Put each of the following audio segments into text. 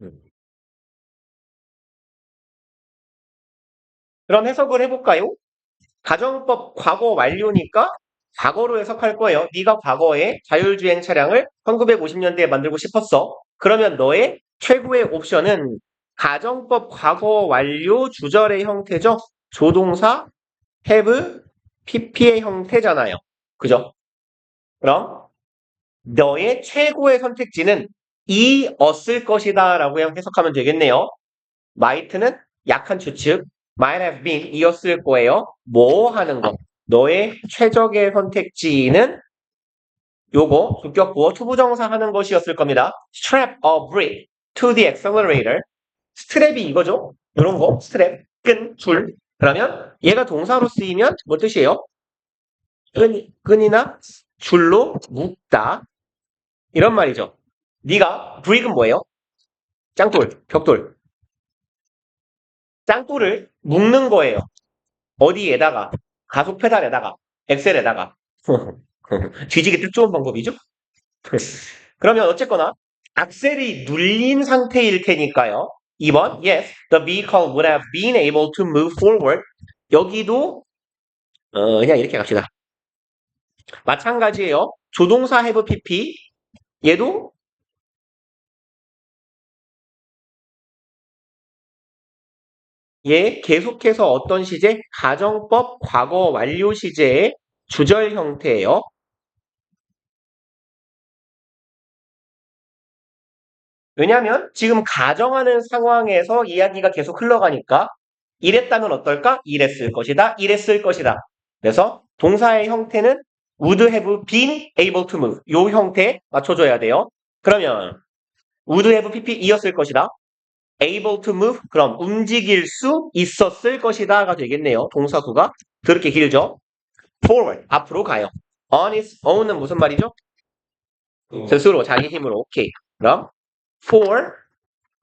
음. 그럼 해석을 해볼까요? 가정법 과거 완료니까 과거로 해석할 거예요. 네가 과거에 자율주행 차량을 1950년대에 만들고 싶었어. 그러면 너의 최고의 옵션은 가정법 과거 완료 주절의 형태죠. 조동사 have, pp의 형태잖아요. 그죠? 그럼 너의 최고의 선택지는 이었을 것이다 라고 해석하면 되겠네요. might는 약한 추측, might have been 이었을 거예요. 뭐 하는 거. 너의 최적의 선택지는 요거 주격구어 투부정사 하는 것이었을 겁니다. strap a brick to the accelerator. 스트랩이 이거죠. 이런 거 스트랩 끈, 줄. 그러면 얘가 동사로 쓰이면 뭐 뜻이에요? 끈이나 줄로 묶다 이런 말이죠. 네가 브릭은 뭐예요? 짱돌, 벽돌. 짱돌을 묶는 거예요. 어디에다가? 가속 페달에다가, 엑셀에다가. 뒤지기 뜻 좋은 방법이죠? 그러면 어쨌거나 악셀이 눌린 상태일 테니까요. 2번, yes, the vehicle would have been able to move forward. 여기도 그냥 이렇게 갑시다. 마찬가지예요. 조동사 have pp 얘도 얘 계속해서 어떤 시제? 가정법 과거 완료 시제의 주절 형태예요. 왜냐하면 지금 가정하는 상황에서 이야기가 계속 흘러가니까 이랬다면 어떨까? 이랬을 것이다. 이랬을 것이다. 그래서 동사의 형태는 would have been able to move. 요 형태에 맞춰줘야 돼요. 그러면 would have pp 이었을 것이다. able to move 그럼 움직일 수 있었을 것이다가 되겠네요. 동사구가 그렇게 길죠. forward 앞으로 가요. on its own은 무슨 말이죠? 스스로 자기 힘으로 오케이. 그럼 for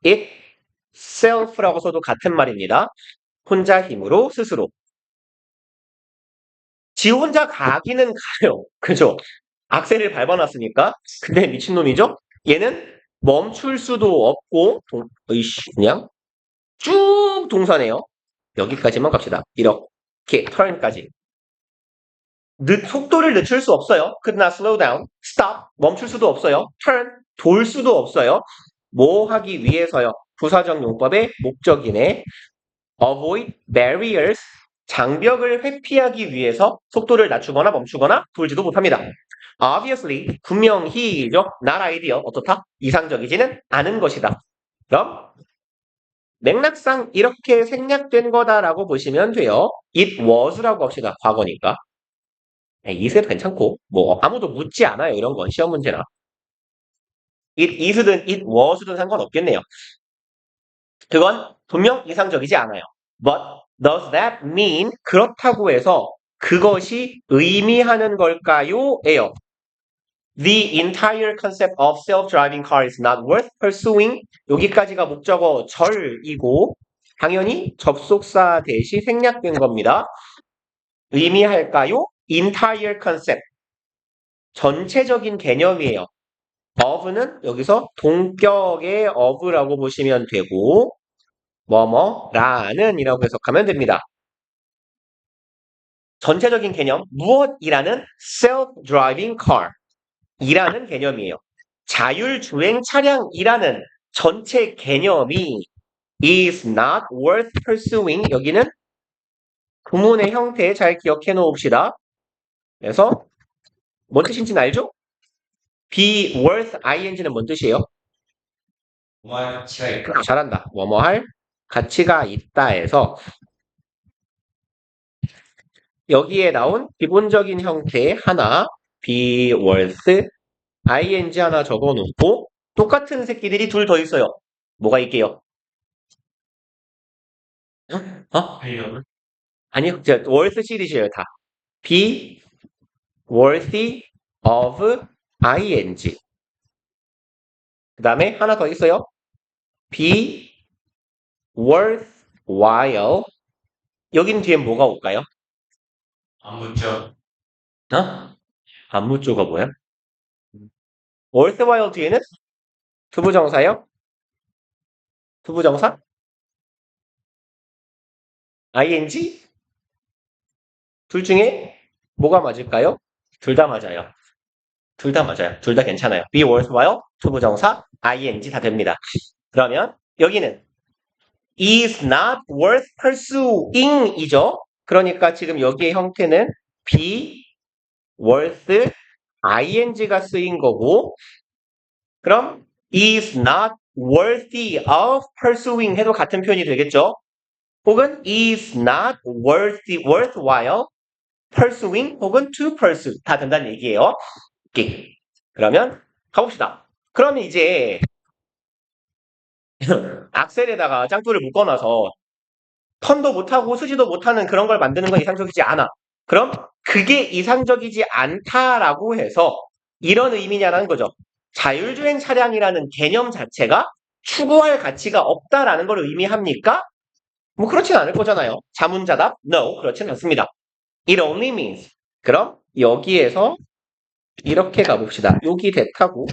itself라고 써도 같은 말입니다. 혼자 힘으로 스스로. 지 혼자 가기는 가요. 그죠? 악셀을 밟아놨으니까. 근데 미친놈이죠? 얘는 멈출 수도 없고, 그냥 쭉 동사네요. 여기까지만 갑시다. 이렇게, turn까지. 속도를 늦출 수 없어요. could not slow down. stop. 멈출 수도 없어요. turn. 돌 수도 없어요. 뭐 하기 위해서요? 부사적 용법의 목적이네. avoid barriers. 장벽을 회피하기 위해서 속도를 낮추거나 멈추거나 돌지도 못합니다. Obviously, 분명히죠. not ideal. 어떻다? 이상적이지는 않은 것이다. 그럼 맥락상 이렇게 생략된 거다라고 보시면 돼요. It was라고 합시다. 과거니까. it에도 괜찮고 뭐 아무도 묻지 않아요. 이런 건 시험 문제나. It is든 it was든 상관없겠네요. 그건 분명 이상적이지 않아요. But does that mean 그렇다고 해서 그것이 의미하는 걸까요? 에요. The entire concept of self-driving car is not worth pursuing. 여기까지가 목적어 절이고 당연히 접속사 대시 생략된 겁니다. 의미할까요? entire concept. 전체적인 개념이에요. of는 여기서 동격의 of라고 보시면 되고 뭐뭐라는 이라고 해석하면 됩니다. 전체적인 개념 무엇이라는 self-driving car 이라는 개념이에요. 자율주행 차량이라는 전체 개념이 is not worth pursuing 여기는 구문의 형태 잘 기억해 놓읍시다. 그래서 뭔 뜻인지는 알죠? be worth ing는 뭔 뜻이에요? 잘한다. 뭐뭐 할 가치가 있다 해서 여기에 나온 기본적인 형태 하나 be worth ing 하나 적어놓고 똑같은 새끼들이 둘 더 있어요. 뭐가 있게요? 어? 아니요. worth 시리즈예요 다. be worthy of ing 그 다음에 하나 더 있어요. be worthwhile 여긴 뒤에 뭐가 올까요? 안묻죠. 어? 안묻죠가 뭐야? worthwhile 뒤에는 투부정사요? 투부정사? ing? 둘 중에 뭐가 맞을까요? 둘 다 맞아요. 둘 다 맞아요. 둘 다 괜찮아요. be worthwhile, 투부정사, ing 다 됩니다. 그러면 여기는 is not worth pursuing 이죠. 그러니까 지금 여기의 형태는 be worth ing가 쓰인 거고 그럼 is not worthy of pursuing 해도 같은 표현이 되겠죠. 혹은 is not worthwhile pursuing 혹은 to pursue 다 된다는 얘기예요. 오케이. 그러면 가봅시다. 그러면 이제 악셀에다가 짱돌을 묶어놔서 턴도 못하고 수지도 못하는 그런 걸 만드는 건 이상적이지 않아. 그럼 그게 이상적이지 않다라고 해서 이런 의미냐라는 거죠. 자율주행 차량이라는 개념 자체가 추구할 가치가 없다라는 걸 의미합니까? 뭐 그렇진 않을 거잖아요. 자문자답? No, 그렇진 않습니다. It only means. 그럼 여기에서 이렇게 가봅시다. 여기 대타고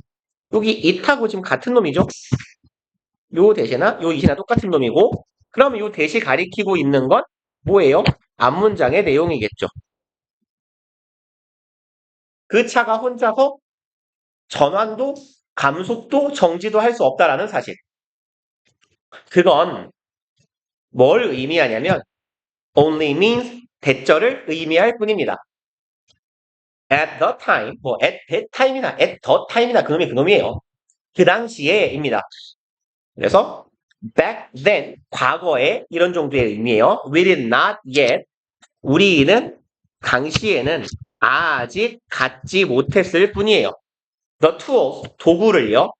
여기 이타고 지금 같은 놈이죠? 요 대시나 요 이시나 똑같은 놈이고 그러면 요 대시 가리키고 있는 건 뭐예요? 앞문장의 내용이겠죠. 그 차가 혼자서 전환도 감속도 정지도 할 수 없다라는 사실. 그건 뭘 의미하냐면 only means 대절을 의미할 뿐입니다. at the time, 뭐 at that time이나 at the time이나 그놈이 그놈이에요. 그 당시에입니다. 그래서 back then, 과거에 이런 정도의 의미예요. We did not yet, 우리는 당시에는 아직 갖지 못했을 뿐이에요. The tools, 도구를요.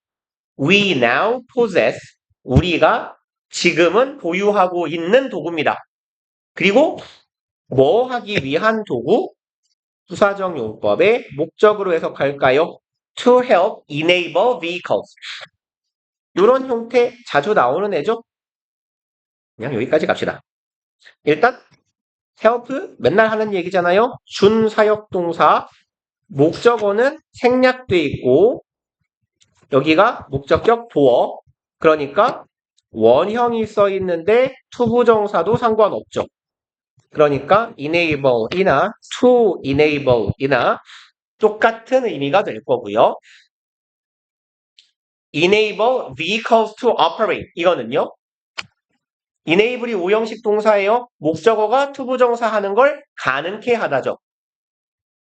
We now possess, 우리가 지금은 보유하고 있는 도구입니다. 그리고 뭐 하기 위한 도구? 부사적 용법의 목적으로 해석할까요? To help enable vehicles. 이런 형태 자주 나오는 애죠? 그냥 여기까지 갑시다. 일단 help 맨날 하는 얘기잖아요. 준사역동사 목적어는 생략돼 있고 여기가 목적격 도어 그러니까 원형이 써 있는데 투부정사도 상관없죠. 그러니까 enable이나 to enable이나 똑같은 의미가 될 거고요. enable vehicles to operate 이거는요. enable이 오형식 동사예요. 목적어가 투부정사 하는 걸 가능케 하다죠.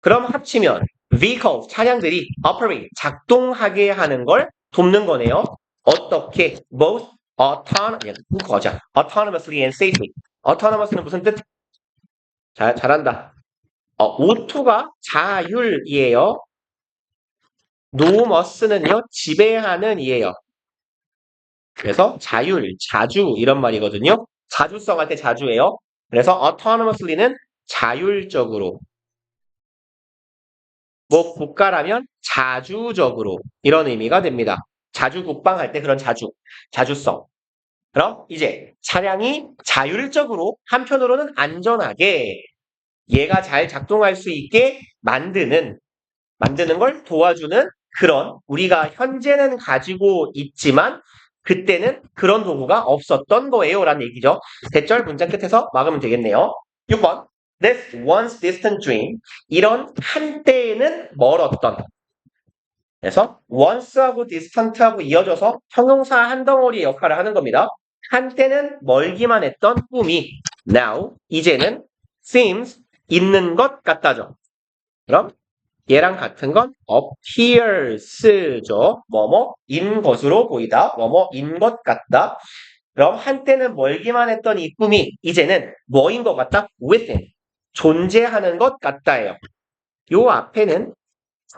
그럼 합치면 vehicles 차량들이 operate 작동하게 하는 걸 돕는 거네요. 어떻게? both autonomously and safely. autonomous는 무슨 뜻? 잘한다. 오토가 자율이에요. 노머스는요, 지배하는 이에요. 그래서 자율, 자주 이런 말이거든요. 자주성 할 때 자주예요. 그래서 autonomously는 자율적으로. 뭐 국가라면 자주적으로 이런 의미가 됩니다. 자주 국방할 때 그런 자주성. 그럼 이제 차량이 자율적으로 한편으로는 안전하게 얘가 잘 작동할 수 있게 만드는 걸 도와주는 그런 우리가 현재는 가지고 있지만 그때는 그런 도구가 없었던 거예요 라는 얘기죠. 대절 문장 끝에서 막으면 되겠네요. 6번 This once distant dream 이런 한때는 멀었던 그래서 once하고 distant하고 이어져서 형용사 한 덩어리의 역할을 하는 겁니다. 한때는 멀기만 했던 꿈이 now 이제는 seems 있는 것 같다죠. 그럼 얘랑 같은 건 appears죠. 뭐뭐인 것으로 보이다. 뭐뭐인 것 같다. 그럼 한때는 멀기만 했던 이 꿈이 이제는 뭐인 것 같다? within. 존재하는 것 같다예요. 요 앞에는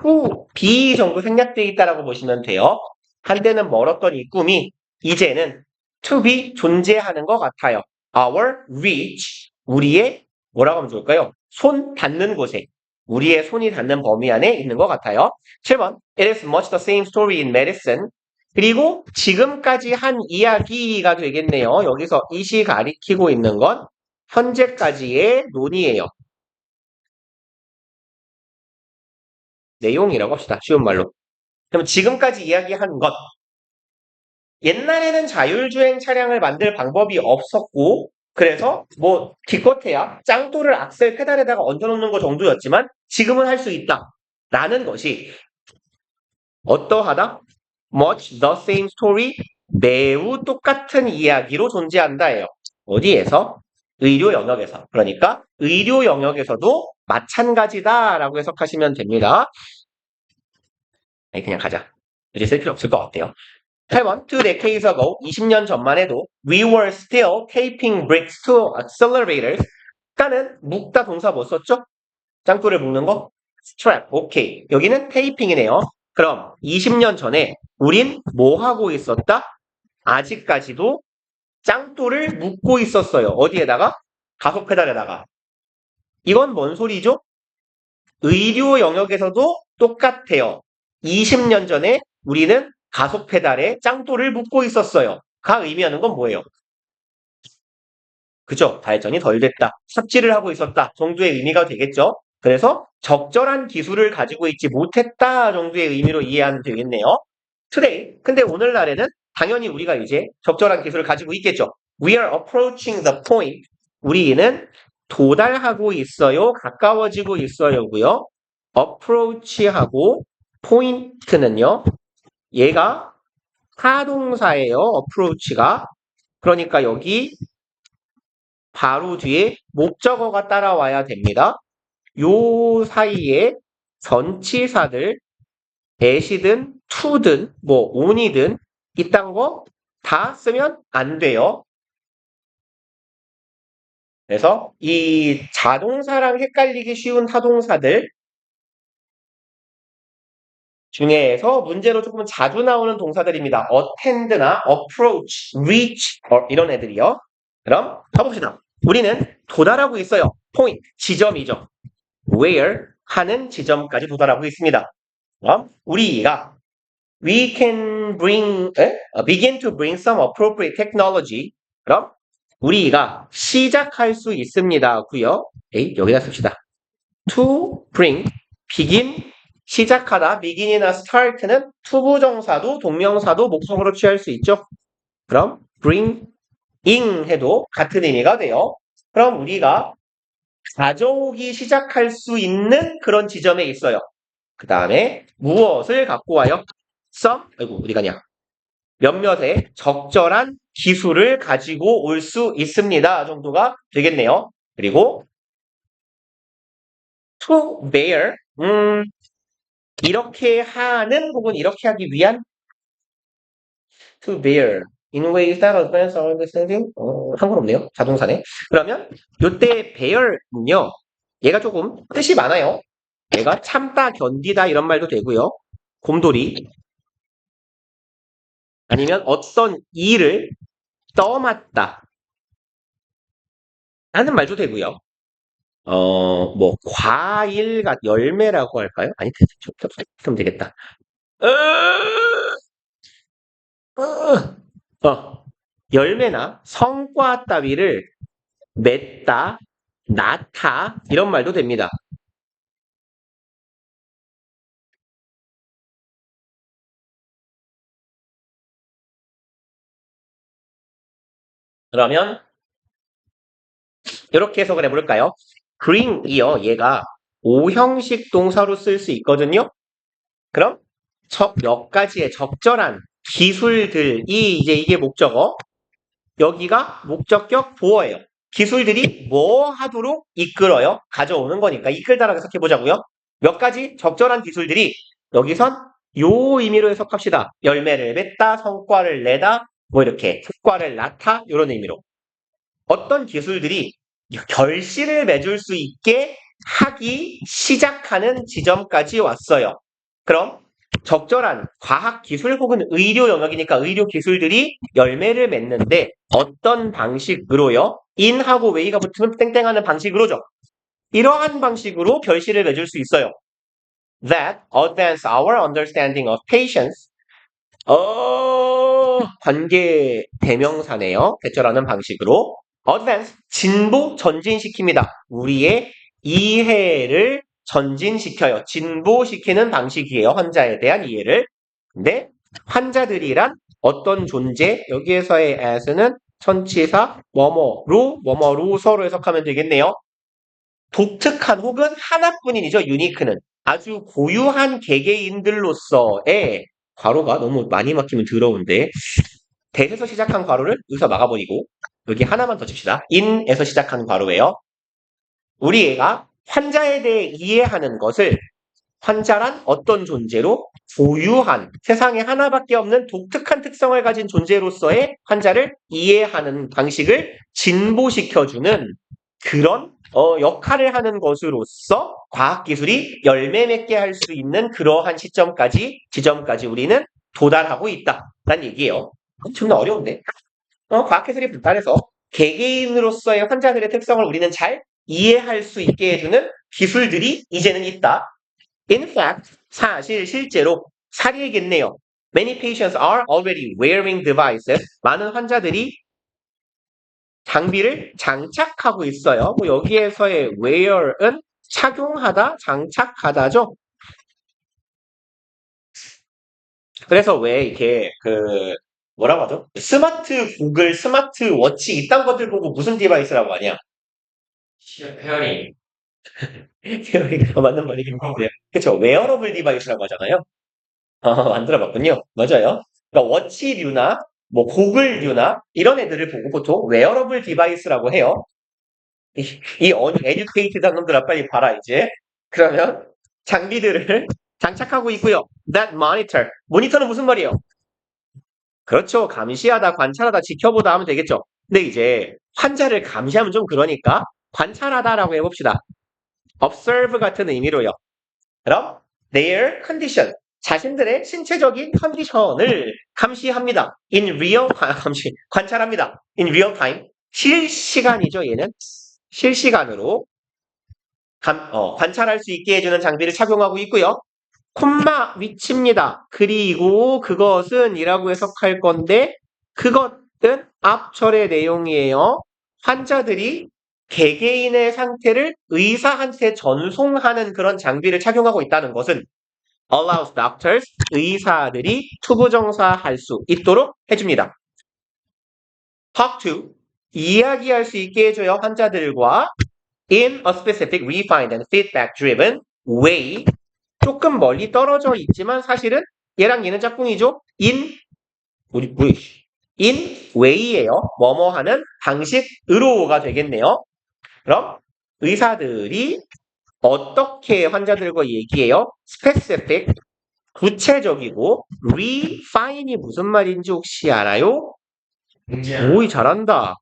to be 정도 생략되어 있다라고 보시면 돼요. 한때는 멀었던 이 꿈이 이제는 to be 존재하는 것 같아요. our reach. 우리의 뭐라고 하면 좋을까요? 손 닿는 곳에. 우리의 손이 닿는 범위 안에 있는 것 같아요. 7번. It is much the same story in medicine. 그리고 지금까지 한 이야기가 되겠네요. 여기서 이시 가리키고 있는 건 현재까지의 논의예요. 내용이라고 합시다. 쉬운 말로. 그럼 지금까지 이야기한 것. 옛날에는 자율주행 차량을 만들 방법이 없었고, 그래서 뭐 기껏해야 짱돌을 악셀 페달에다가 얹어놓는 거 정도였지만 지금은 할 수 있다. 라는 것이 어떠하다? Much the same story, 매우 똑같은 이야기로 존재한다예요. 어디에서? 의료 영역에서. 그러니까 의료 영역에서도 마찬가지다라고 해석하시면 됩니다. 아니, 그냥 가자. 이제 쓸 필요 없을 것 같아요. 8번, 2 decades ago, 20년 전만 해도 we were still taping bricks to accelerators. 아까는 묶다 동사 뭐 썼죠? 짱돌을 묶는 거? strap. 오케이. 여기는 테이핑이네요. 그럼 20년 전에 우린 뭐 하고 있었다? 아직까지도 짱돌을 묶고 있었어요. 어디에다가? 가속 페달에다가. 이건 뭔 소리죠? 의료 영역에서도 똑같아요. 20년 전에 우리는 가속 페달에 짱돌을 묶고 있었어요. 가 의미하는 건 뭐예요? 그죠? 발전이 덜 됐다. 삽질을 하고 있었다. 정도의 의미가 되겠죠? 그래서 적절한 기술을 가지고 있지 못했다 정도의 의미로 이해하면 되겠네요. today. 근데 오늘날에는 당연히 우리가 이제 적절한 기술을 가지고 있겠죠. We are approaching the point. 우리는 도달하고 있어요. 가까워지고 있어요고요. approach하고 point는요. 얘가 타동사예요. approach가. 그러니까 여기 바로 뒤에 목적어가 따라와야 됩니다. 요 사이에 전치사들 at이든 to든 뭐 on이든 이딴 거 다 쓰면 안 돼요. 그래서 이 자동사랑 헷갈리기 쉬운 타동사들 중에서 문제로 조금 자주 나오는 동사들입니다. attend나 approach, reach 이런 애들이요. 그럼 가봅시다. 우리는 도달하고 있어요. point, 지점이죠. where 하는 지점까지 도달하고 있습니다. 그럼 우리가 we can begin to bring some appropriate technology. 그럼 우리가 시작할 수 있습니다고요. 여기다 씁시다. to bring, begin, 시작하다, begin이나 start는 투부정사도 동명사도 목적으로 취할 수 있죠. 그럼 bring, ing 해도 같은 의미가 돼요. 그럼 우리가 가져오기 시작할 수 있는 그런 지점에 있어요. 그 다음에 무엇을 갖고 와요? 어디 가냐? 몇몇의 적절한 기술을 가지고 올 수 있습니다. 정도가 되겠네요. 그리고 to bear, 이렇게 하는 혹은 이렇게 하기 위한 to bear in ways that advance our understanding 상관없네요. 자동사네. 그러면 요때 bear는요. 얘가 조금 뜻이 많아요. 얘가 참다, 견디다 이런 말도 되고요. 곰돌이 아니면 어떤 일을 떠맡다 하는 말도 되고요. 뭐 과일 열매라고 할까요? 아니 그럼 되겠다. 열매나 성과 따위를 맺다, 낳다 이런 말도 됩니다. 그러면 이렇게 해석을 해볼까요? bring이요. 얘가 오형식 동사로 쓸 수 있거든요. 그럼 몇 가지의 적절한 기술들이 이제 이게 목적어. 여기가 목적격 보어예요. 기술들이 뭐 하도록 이끌어요? 가져오는 거니까 이끌다라고 해석해보자고요. 몇 가지 적절한 기술들이 여기선 요 의미로 해석합시다. 열매를 맺다, 성과를 내다, 뭐 이렇게 효과를 낳다 이런 의미로. 어떤 기술들이 결실을 맺을 수 있게 하기 시작하는 지점까지 왔어요. 그럼 적절한 과학기술 혹은 의료 영역이니까 의료 기술들이 열매를 맺는데 어떤 방식으로요? in하고 way가 붙으면 땡땡하는 방식으로죠. 이러한 방식으로 결실을 맺을 수 있어요. That advance our understanding of patients. 관계 대명사네요. 대절하는 방식으로. advance, 진보, 전진시킵니다. 우리의 이해를 전진시켜요. 진보시키는 방식이에요. 환자에 대한 이해를. 근데 환자들이란 어떤 존재, 여기에서의 as는 전치사 뭐뭐로서로 해석하면 되겠네요. 독특한 혹은 하나뿐인이죠. 유니크는 아주 고유한 개개인들로서의 괄호가 너무 많이 막히면 더러운데 대에서 시작한 괄호를 여기서 막아버리고 여기 하나만 더 칩시다. in에서 시작한 괄호예요. 우리 애가 환자에 대해 이해하는 것을 환자란 어떤 존재로 고유한 세상에 하나밖에 없는 독특한 특성을 가진 존재로서의 환자를 이해하는 방식을 진보시켜주는 그런 역할을 하는 것으로서 과학기술이 열매 맺게 할 수 있는 그러한 지점까지 우리는 도달하고 있다라는 얘기예요. 정말 어려운데 과학기술이 발달해서 개개인으로서의 환자들의 특성을 우리는 잘 이해할 수 있게 해주는 기술들이 이제는 있다. In fact, 실제로 사례겠네요. Many patients are already wearing devices. 많은 환자들이 장비를 장착하고 있어요. 뭐 여기에서의 wear은 착용하다, 장착하다죠. 그래서 왜 이렇게 뭐라고 하죠? 스마트 고글, 스마트 워치 이딴 것들 보고 무슨 디바이스라고 하냐? 페어링. 페어링 맞는 말이긴 한데요. 그쵸? 웨어러블 디바이스라고 하잖아요. 만들어봤군요. 맞아요. 그러니까 워치류나 뭐 고글류나 이런 애들을 보고 보통 웨어러블 디바이스라고 해요. 이 에듀케이티드한 놈들아 빨리 봐라 이제. 그러면 장비들을 장착하고 있고요. That monitor. 모니터는 무슨 말이에요? 그렇죠. 감시하다, 관찰하다, 지켜보다 하면 되겠죠. 근데 이제 환자를 감시하면 좀 그러니까 관찰하다라고 해봅시다. observe 같은 의미로요. 그럼 their condition. 자신들의 신체적인 컨디션을 감시합니다. 관찰합니다. in real time. 실시간이죠, 얘는. 실시간으로 관찰할 수 있게 해주는 장비를 착용하고 있고요. 콤마 위치입니다. 그리고 그것은 이라고 해석할 건데 그것은 앞절의 내용이에요. 환자들이 개개인의 상태를 의사한테 전송하는 그런 장비를 착용하고 있다는 것은 allows doctors, 의사들이 투부정사할 수 있도록 해줍니다. talk to, 이야기할 수 있게 해줘요. 환자들과 in a specific, refined and feedback-driven way. 조금 멀리 떨어져 있지만 사실은 얘랑 얘는 짝꿍이죠. in way예요. 뭐뭐 하는 방식으로가 되겠네요. 그럼 의사들이 어떻게 환자들과 얘기해요? specific, 구체적이고 refine이 무슨 말인지 혹시 알아요? 오이 잘한다.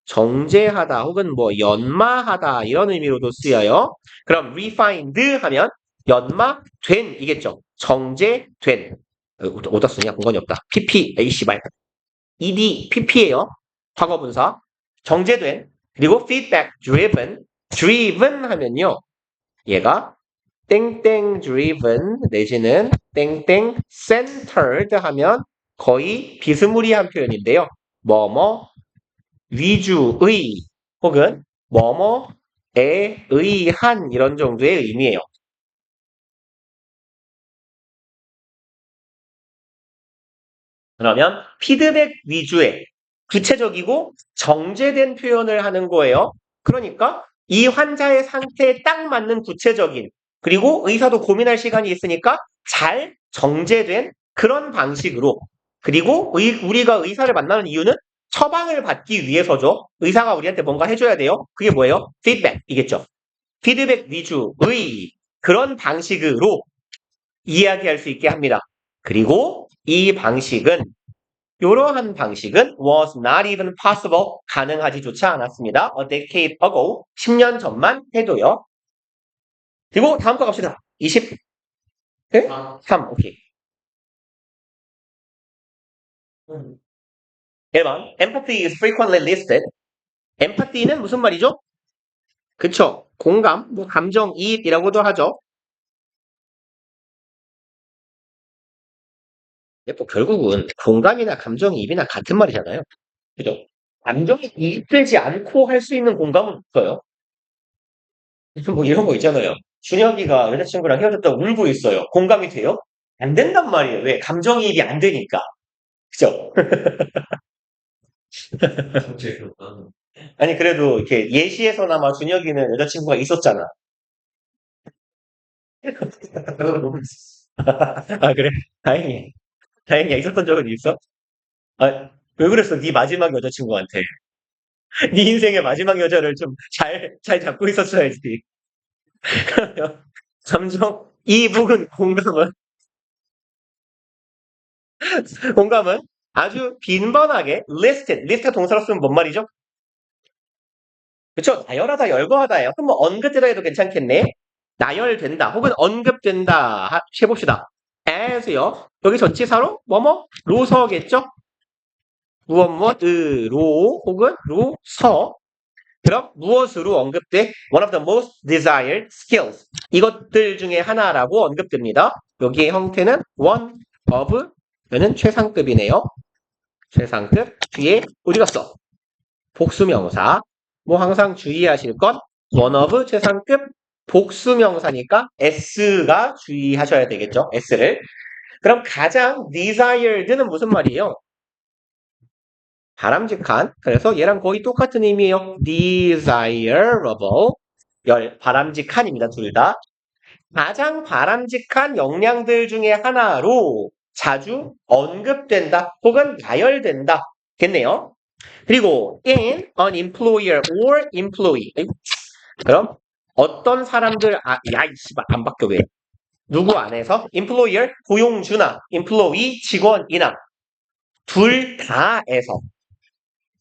정제하다 혹은 뭐 연마하다 이런 의미로도 쓰여요. 그럼 refined 하면 연마된 이겠죠. 정제된. 어디다 쓰냐? 공간이 없다. pp, 씨발. ed, pp예요. 과거분사. 정제된. 그리고 feedback driven 하면요. 얘가 땡땡 driven 내지는 땡땡 centered 하면 거의 비스무리한 표현인데요. 뭐뭐 위주의 혹은 뭐뭐에 의한 이런 정도의 의미예요. 그러면 피드백 위주의 구체적이고 정제된 표현을 하는 거예요. 그러니까 이 환자의 상태에 딱 맞는 구체적인 그리고 의사도 고민할 시간이 있으니까 잘 정제된 그런 방식으로 그리고 우리가 의사를 만나는 이유는 처방을 받기 위해서죠. 의사가 우리한테 뭔가 해줘야 돼요. 그게 뭐예요? 피드백이겠죠. 피드백 위주의 그런 방식으로 이야기할 수 있게 합니다. 그리고 이 방식은 이러한 방식은 was not even possible 가능하지조차 않았습니다. A decade ago 10년 전만 해도요. 그리고 다음 거 갑시다. 20 네? 3 오케이. 1번 empathy is frequently listed. empathy는 무슨 말이죠? 그쵸. 공감, 뭐 감정이입이라고도 하죠. 뭐 결국은 공감이나 감정이입이나 같은 말이잖아요. 그죠? 감정이 이입되지 않고 할 수 있는 공감은 없어요. 뭐 이런 거 있잖아요. 준혁이가 여자친구랑 헤어졌다고 울고 있어요. 공감이 돼요? 안 된단 말이에요. 왜? 감정이입이 안 되니까. 그죠? 갑자기 그렇다. 아니, 그래도 이렇게 예시에서나마 준혁이는 여자친구가 있었잖아. 아, 그래? 다행이야. 다행이야. 있었던 적은 있어? 아, 왜 그랬어? 네 마지막 여자친구한테. 네 인생의 마지막 여자를 좀 잘 잡고 있었어야지. 그러면 감정, 이북은 공감은 아주 빈번하게 listed, 리스트가 동사로 쓰면 뭔 말이죠? 그쵸? 나열하다, 열거하다예요. 그럼 뭐 언급되다 해도 괜찮겠네. 나열된다, 혹은 언급된다 해봅시다. as요. 여기 전치사로 로서겠죠? 무엇으로 혹은 로서. 그럼 무엇으로 언급돼? One of the most desired skills. 이것들 중에 하나라고 언급됩니다. 여기의 형태는 one of 는 최상급이네요. 최상급. 뒤에 어디 갔어? 복수명사. 뭐 항상 주의하실 건 one of 최상급 복수명사니까 s가 주의하셔야 되겠죠. s를. 그럼 가장 desired는 무슨 말이에요? 바람직한. 그래서 얘랑 거의 똑같은 의미예요. desirable. 바람직한입니다. 둘 다. 가장 바람직한 역량들 중에 하나로 자주 언급된다 혹은 나열된다. 겠네요. 그리고 in an employer or employee. 그럼 어떤 사람들 야 이씨발 안 바뀌어 왜? 누구 안에서 employer 고용주나 employee 직원이나 둘 다에서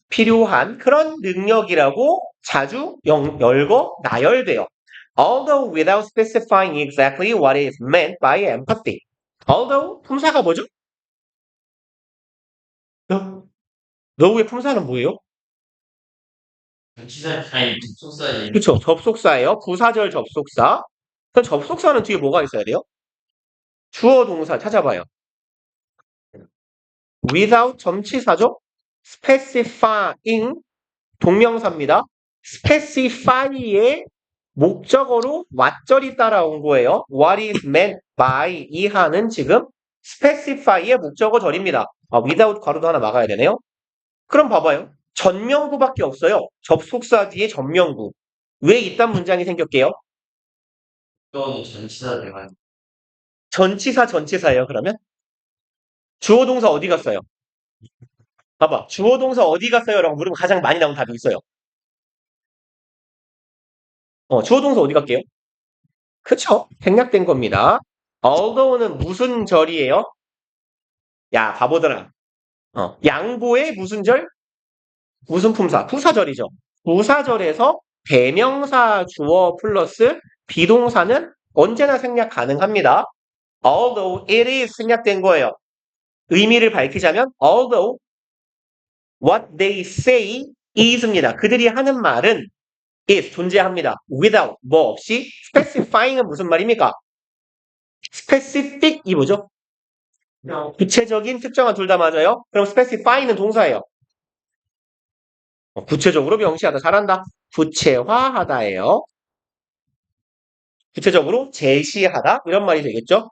필요한 그런 능력이라고 자주 열고 나열돼요. Although without specifying exactly what is meant by empathy. Although 품사가 뭐죠? 너의 품사는 뭐예요? 전치사 타임 속사지. 그쵸, 접속사예요. 부사절 접속사. 그럼 접속사는 뒤에 뭐가 있어야 돼요? 주어 동사 찾아봐요. without 점치사죠? specifying 동명사입니다. specify의 목적어로 왓절이 따라온 거예요. What is meant by 이하는 지금 specify의 목적어절입니다. without 괄호도 하나 막아야 되네요. 그럼 봐봐요. 전명구밖에 없어요. 접속사 뒤에 전명구. 왜 이딴 문장이 생겼게요? 이거는 전치사 대만. 전치사예요, 그러면? 주어 동사 어디 갔어요? 봐봐. 주어 동사 어디 갔어요? 라고 물으면 가장 많이 나온 답이 있어요. 주어 동사 어디 갈게요? 그쵸? 생략된 겁니다. although는 무슨 절이에요? 야, 바보들아. 양보의 무슨 절? 무슨 품사? 부사절이죠. 부사절에서 대명사 주어 플러스 비동사는 언제나 생략 가능합니다. Although it is 생략된 거예요. 의미를 밝히자면 although what they say is입니다. 그들이 하는 말은 is 존재합니다. without 뭐 없이 specifying은 무슨 말입니까? specific이 뭐죠? 구체적인 특정한 둘 다 맞아요. 그럼 specify는 동사예요. 구체적으로 명시하다 잘한다. 구체화하다예요. 구체적으로 제시하다 이런 말이 되겠죠.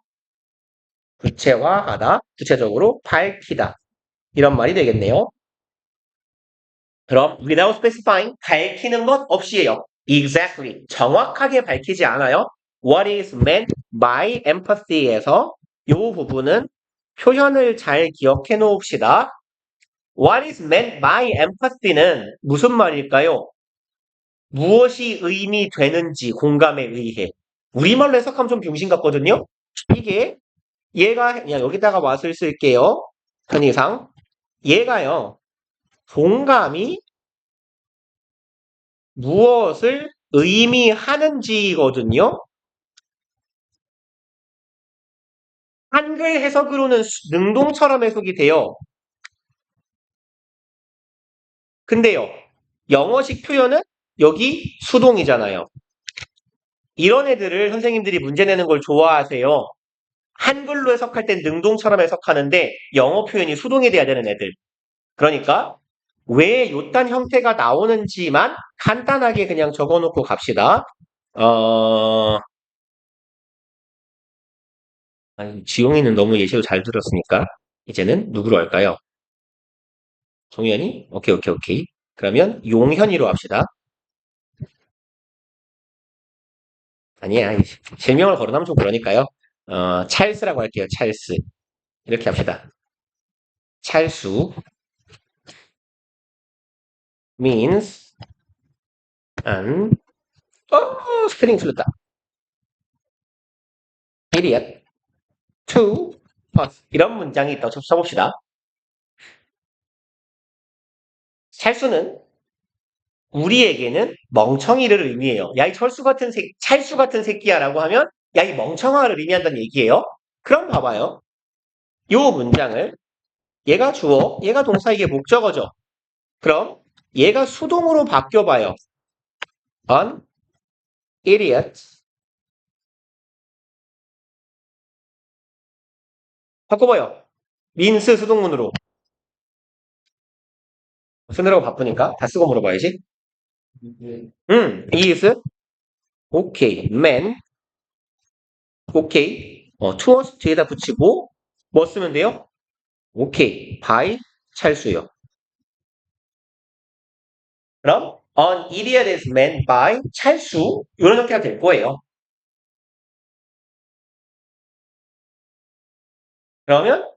구체화하다, 구체적으로 밝히다 이런 말이 되겠네요. 그럼 without specifying 밝히는 것 없이예요. Exactly 정확하게 밝히지 않아요. What is meant by empathy에서 이 부분은 표현을 잘 기억해 놓읍시다. What is meant by empathy는 무슨 말일까요? 무엇이 의미되는지 공감에 의해. 우리말로 해석하면 좀 병신 같거든요? 이게 얘가 그냥 여기다가 맛을 쓸게요. 편의상. 얘가요. 공감이 무엇을 의미하는지거든요. 한글 해석으로는 능동처럼 해석이 돼요. 근데요. 영어식 표현은 여기 수동이잖아요. 이런 애들을 선생님들이 문제 내는 걸 좋아하세요. 한글로 해석할 땐 능동처럼 해석하는데 영어 표현이 수동이 돼야 되는 애들. 그러니까 왜 요딴 형태가 나오는지만 간단하게 그냥 적어놓고 갑시다. 아니, 지용이는 너무 예시도 잘 들었으니까 이제는 누구로 할까요? 종현이? 오케이, 오케이, 오케이. 그러면 용현이로 합시다. 아니야. 실명을 거론하면 좀 그러니까요. 찰스라고 할게요. 찰스. 이렇게 합시다. 찰수 means an 스펠링 틀렸다. idiot to us. 이런 문장이 있다고 써봅시다. 찰수는 우리에게는 멍청이를 의미해요. 야, 이 찰수 같은 새끼야라고 하면 야, 이 멍청아를 의미한다는 얘기예요. 그럼 봐봐요. 요 문장을 얘가 주어, 얘가 동사, 이게 목적어죠. 그럼 얘가 수동으로 바뀌어봐요. An idiot. 바꿔봐요. means 수동문으로. 쓰느라고 바쁘니까 다 쓰고 물어봐야지. is okay. man. 오케이. towards 뒤에다 붙이고 뭐 쓰면 돼요? 오케이. by 찰수요. 그럼 an idiot is meant by 찰수 이렇게 될 거예요. 그러면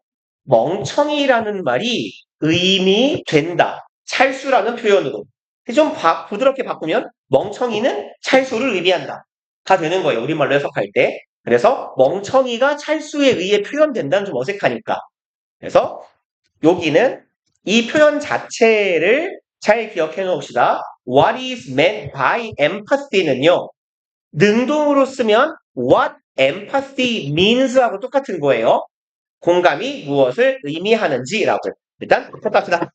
멍청이라는 말이 의미된다. 찰수라는 표현으로. 좀 부드럽게 바꾸면 멍청이는 찰수를 의미한다. 다 되는 거예요. 우리말로 해석할 때. 그래서 멍청이가 찰수에 의해 표현된다는 좀 어색하니까. 그래서 여기는 이 표현 자체를 잘 기억해 놓읍시다. What is meant by empathy는요. 능동으로 쓰면 what empathy means 하고 똑같은 거예요. 공감이 무엇을 의미하는지라고. 일단 해봅시다.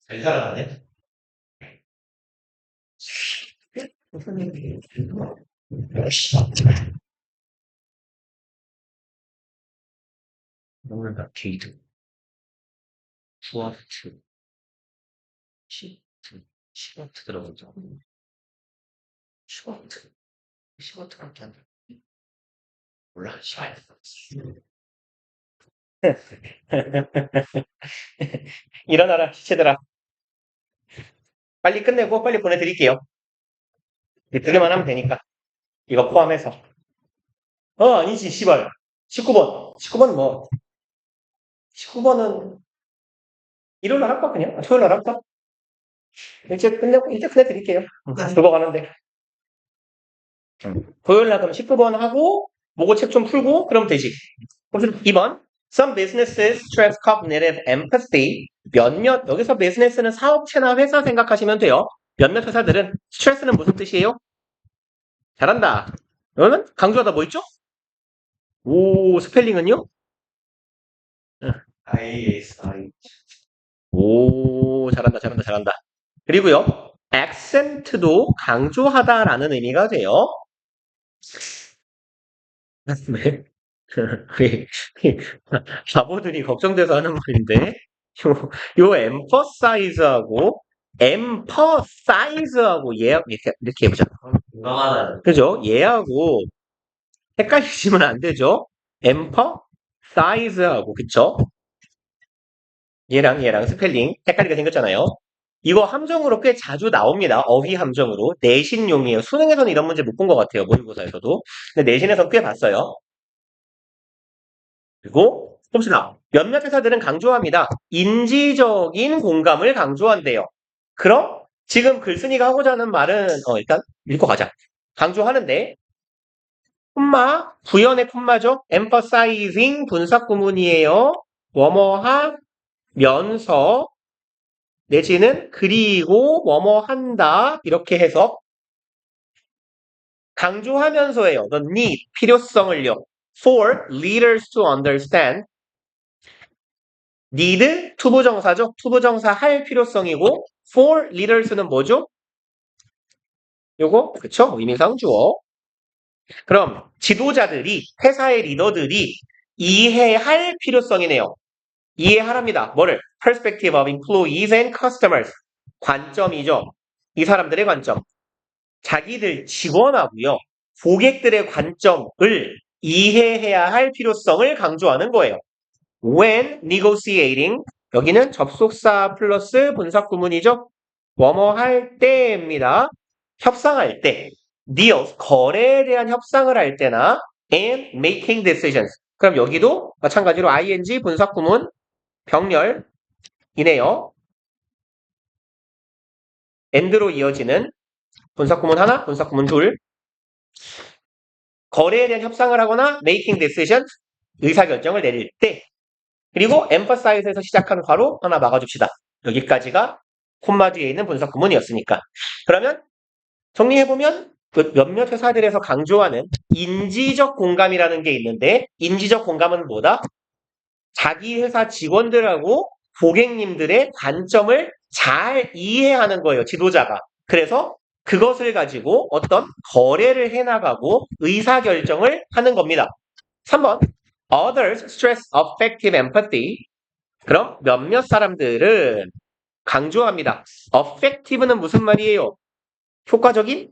잘 살아가네. 먹는다. 게이드. 슈어트. 시트. 슈어트 들어보죠. 슈어트. 슈어트밖에 안 돼. 몰라. 슈어트. 일어나라, 시체들아. 빨리 끝내고 빨리 보내드릴게요. 이틀만 하면 되니까. 이거 포함해서. 아니지, 씨발. 19번. 19번은 뭐. 19번은 일요일날 할까, 그냥? 토요일날 할까? 일제 끝내드릴게요. 그거 가는데. 토요일날 그럼 19번 하고, 모고 책 좀 풀고, 그러면 되지. 그럼 2번. Some businesses stress cognitive empathy. 여기서 business는 사업체나 회사 생각하시면 돼요. 몇몇 회사들은 스트레스는 무슨 뜻이에요? 잘한다. 그러면 강조하다 뭐 있죠? 오, 스펠링은요? ISI. 오, 잘한다. 그리고요, accent도 강조하다라는 의미가 돼요. 네. 바보들이 걱정돼서 하는 말인데, 요 emphasize하고 이렇게 해보자. 공감하다. 그죠? 얘하고 헷갈리시면 안 되죠? emphasize하고, 그쵸? 얘랑 스펠링 헷갈리게 생겼잖아요. 이거 함정으로 꽤 자주 나옵니다. 어휘 함정으로. 내신용이에요. 수능에서는 이런 문제 못 본 것 같아요. 모의고사에서도. 근데 내신에서 꽤 봤어요. 그리고 봅시다. 몇몇 회사들은 강조합니다. 인지적인 공감을 강조한대요. 그럼 지금 글쓴이가 하고자 하는 말은 일단 읽고 가자. 강조하는데 부연의 콤마죠. emphasizing 분사 구문이에요. 뭐뭐하면서 내지는 그리고 뭐뭐 한다 이렇게 해서 강조하면서예요. The need 필요성을요. For leaders to understand need 투부정사죠. 투부정사 할 필요성이고 for leaders는 뭐죠? 요거 그쵸? 의미상 주어. 그럼 지도자들이 회사의 리더들이 이해할 필요성이네요. 이해하랍니다. 뭐를? Perspective of employees and customers. 관점이죠. 이 사람들의 관점. 자기들 직원하고요. 고객들의 관점을 이해해야 할 필요성을 강조하는 거예요. When negotiating 여기는 접속사 플러스 분사 구문이죠. 뭐뭐 할 때입니다. 협상할 때 deals 거래에 대한 협상을 할 때나 and making decisions 그럼 여기도 마찬가지로 ing 분사 구문 병렬이네요. and로 이어지는 분사 구문 하나, 분사 구문 둘 거래에 대한 협상을 하거나 making decisions 의사결정을 내릴 때 그리고 emphasize에서 시작하는 괄호 하나 막아줍시다. 여기까지가 콤마 뒤에 있는 분사 구문이었으니까. 그러면 정리해보면 몇몇 회사들에서 강조하는 인지적 공감이라는 게 있는데 인지적 공감은 뭐다? 자기 회사 직원들하고 고객님들의 관점을 잘 이해하는 거예요. 지도자가. 그래서 그것을 가지고 어떤 거래를 해나가고 의사결정을 하는 겁니다. 3번 Others stress affective empathy. 그럼 몇몇 사람들은 강조합니다. affective는 무슨 말이에요? 효과적인?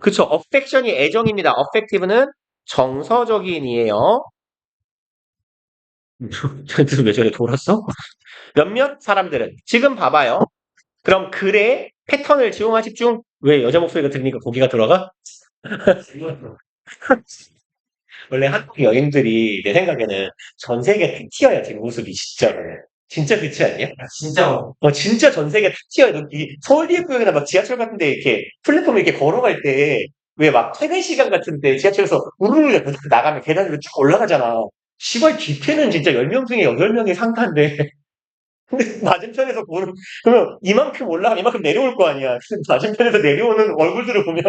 그쵸. affection이 애정입니다. affective는 정서적인이에요. 왜 저래 돌았어? 몇몇 사람들은 지금 봐봐요. 그럼 글의 패턴을 지용하십중. 왜 여자 목소리가 들리니까 고기가 들어가? 원래 한국 여행들이 내 생각에는 전 세계 탑티어야 지금 모습이 진짜로. 진짜 그렇지 않냐? 진짜 진짜 전 세계 탑티어야. 이 서울예구역이나 막 지하철 같은데 이렇게 플랫폼 이렇게 걸어갈 때 왜 막 퇴근 시간 같은데 지하철에서 우르르 나가면 계단 위로 쭉 올라가잖아. 시발 뒤태는 진짜 10명 중에 8명이 상타인데 근데 맞은편에서 보는 그러면 이만큼 올라가면 이만큼 내려올 거 아니야. 근데 맞은편에서 내려오는 얼굴들을 보면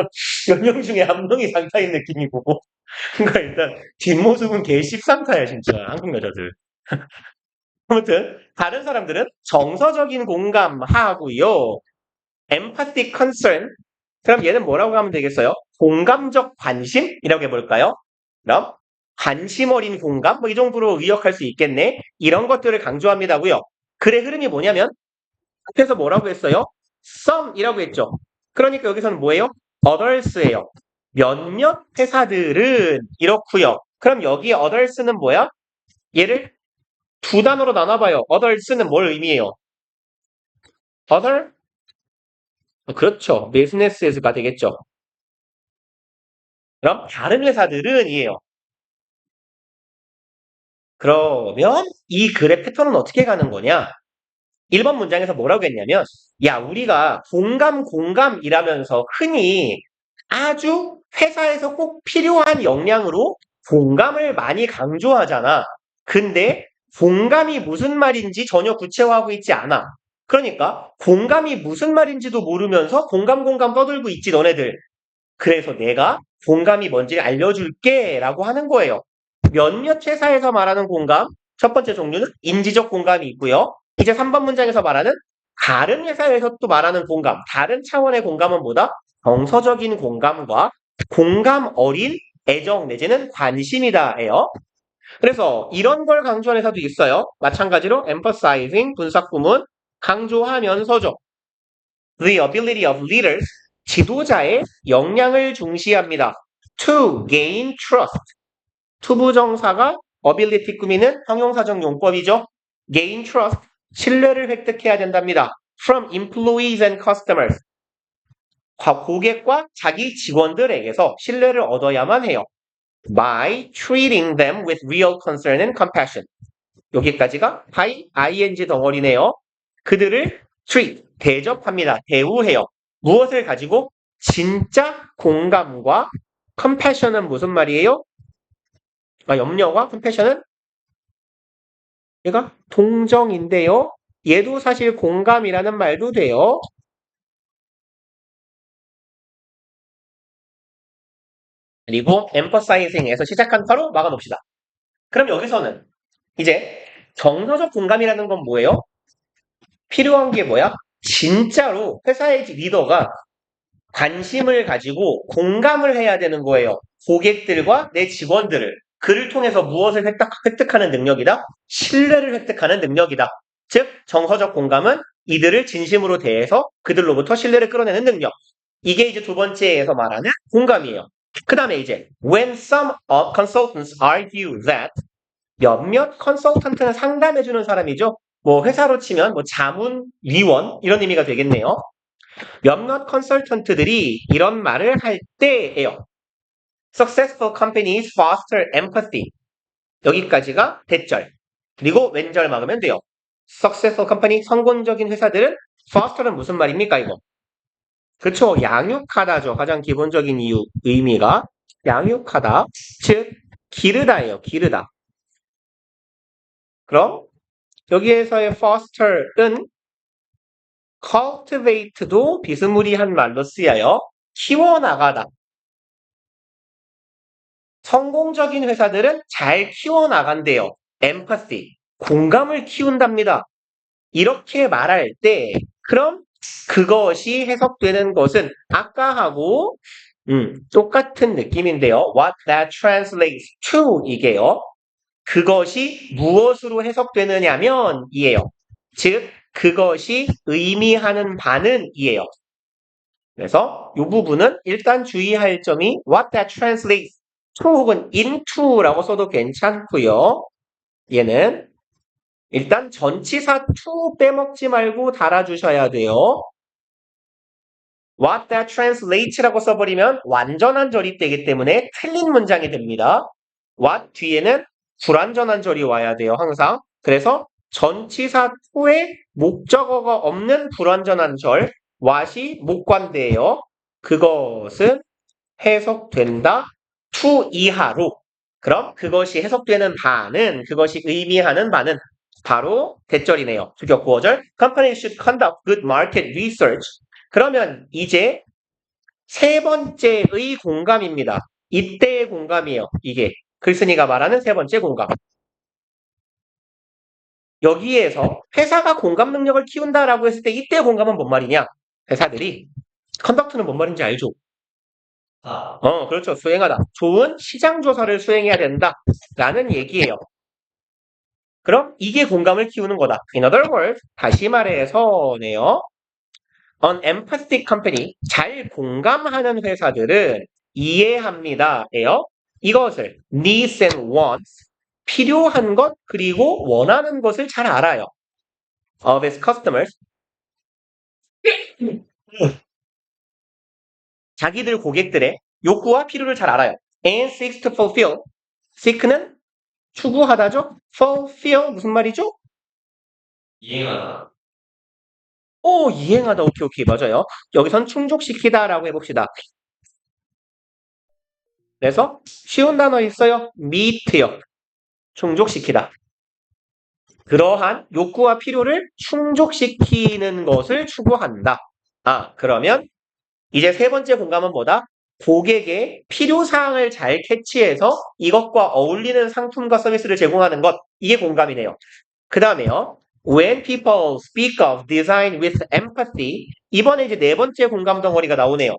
10명 중에 한 명이 상타인 느낌이고 그러니까 일단 뒷모습은 개 씹상타야 진짜 한국 여자들. 아무튼 다른 사람들은 정서적인 공감하고요. empathic concern. 그럼 얘는 뭐라고 하면 되겠어요? 공감적 관심이라고 해볼까요? 그럼 관심 어린 공감? 뭐 이 정도로 의역할 수 있겠네. 이런 것들을 강조합니다고요. 글의 흐름이 뭐냐면 앞에서 뭐라고 했어요? some이라고 했죠. 그러니까 여기서는 뭐예요? others예요. 몇몇 회사들은 이렇고요. 그럼 여기 others는 뭐야? 얘를 두 단어로 나눠봐요. others는 뭘 의미해요? other? 그렇죠. business가 되겠죠. 그럼 다른 회사들은 이에요. 그러면 이 글의 패턴은 어떻게 가는 거냐? 1번 문장에서 뭐라고 했냐면, 야, 우리가 공감이라면서 흔히 아주 회사에서 꼭 필요한 역량으로 공감을 많이 강조하잖아. 근데 공감이 무슨 말인지 전혀 구체화하고 있지 않아. 그러니까 공감이 무슨 말인지도 모르면서 공감 떠들고 있지, 너네들. 그래서 내가 공감이 뭔지 알려줄게 라고 하는 거예요. 몇몇 회사에서 말하는 공감, 첫 번째 종류는 인지적 공감이 있고요. 이제 3번 문장에서 말하는 다른 회사에서 또 말하는 공감, 다른 차원의 공감은 뭐다? 정서적인 공감과 공감 어린 애정 내지는 관심이다예요. 그래서 이런 걸 강조하는 회사도 있어요. 마찬가지로 emphasizing 분사구문 강조하면서죠. The ability of leaders, 지도자의 역량을 중시합니다. To gain trust. 투부정사가 ability 꾸미는 형용사적 용법이죠. Gain trust, 신뢰를 획득해야 된답니다. From employees and customers. 고객과 자기 직원들에게서 신뢰를 얻어야만 해요. By treating them with real concern and compassion. 여기까지가 by ing 덩어리네요. 그들을 treat, 대접합니다. 대우해요. 무엇을 가지고? 진짜 공감과 compassion은 무슨 말이에요? 염려와 compassion은 얘가 동정인데요. 얘도 사실 공감이라는 말도 돼요. 그리고 emphasizing에서 시작한 바로 막아놓읍시다. 그럼 여기서는 이제 정서적 공감이라는 건 뭐예요? 필요한 게 뭐야? 진짜로 회사의 리더가 관심을 가지고 공감을 해야 되는 거예요. 고객들과 내 직원들을. 그를 통해서 무엇을 획득하는 능력이다? 신뢰를 획득하는 능력이다. 즉, 정서적 공감은 이들을 진심으로 대해서 그들로부터 신뢰를 끌어내는 능력. 이게 이제 두 번째에서 말하는 공감이에요. 그 다음에 이제 when some consultants argue that 몇몇 컨설턴트는 상담해주는 사람이죠. 뭐 회사로 치면 뭐 자문위원 이런 의미가 되겠네요. 몇몇 컨설턴트들이 이런 말을 할 때예요. Successful companies foster empathy. 여기까지가 대절. 그리고 왼절 막으면 돼요. Successful company, 성공적인 회사들은 foster는 무슨 말입니까, 이거? 그렇죠. 양육하다죠. 가장 기본적인 의미가 양육하다. 즉, 기르다예요. 기르다. 그럼 여기에서의 foster은 cultivate도 비스무리한 말로 쓰여요. 키워나가다. 성공적인 회사들은 잘 키워나간대요. empathy, 공감을 키운답니다. 이렇게 말할 때 그럼 그것이 해석되는 것은 아까하고 똑같은 느낌인데요. What that translates to 이게요. 그것이 무엇으로 해석되느냐면 이에요. 즉 그것이 의미하는 바는 이에요. 그래서 이 부분은 일단 주의할 점이 what that translates to 혹은 into라고 써도 괜찮고요. 얘는 일단 전치사 to 빼먹지 말고 달아주셔야 돼요. What that translates라고 써버리면 완전한 절이 되기 때문에 틀린 문장이 됩니다. What 뒤에는 불완전한 절이 와야 돼요. 항상. 그래서 전치사 to에 목적어가 없는 불완전한 절 what이 목관대예요. 그것은 해석된다 to 이하로. 그럼 그것이 해석되는 바는 그것이 의미하는 바는 바로 대절이네요. 주격 구어절. Companies should conduct good market research. 그러면 이제 세 번째의 공감입니다. 이때의 공감이에요. 이게 글쓴이가 말하는 세 번째 공감. 여기에서 회사가 공감 능력을 키운다라고 했을 때 이때 공감은 뭔 말이냐? 회사들이 컨덕트는 뭔 말인지 알죠? 아, 그렇죠. 수행하다. 좋은 시장 조사를 수행해야 된다라는 얘기예요. 그럼 이게 공감을 키우는 거다. In other words, 다시 말해서네요. An empathetic company, 잘 공감하는 회사들은 이해합니다예요. 이것을 needs and wants, 필요한 것 그리고 원하는 것을 잘 알아요. Of its customers, 자기들 고객들의 욕구와 필요를 잘 알아요. And seeks to fulfill. seek는 추구하다죠. fulfill 무슨 말이죠? 이행하다. 이행하다. 오케이, 오케이. 맞아요. 여기선 충족시키다라고 해봅시다. 그래서 쉬운 단어 있어요. meet요. 충족시키다. 그러한 욕구와 필요를 충족시키는 것을 추구한다. 그러면 이제 세 번째 공감은 뭐다? 고객의 필요사항을 잘 캐치해서 이것과 어울리는 상품과 서비스를 제공하는 것. 이게 공감이네요. 그 다음에요. When people speak of design with empathy, 이번에 이제 네 번째 공감 덩어리가 나오네요.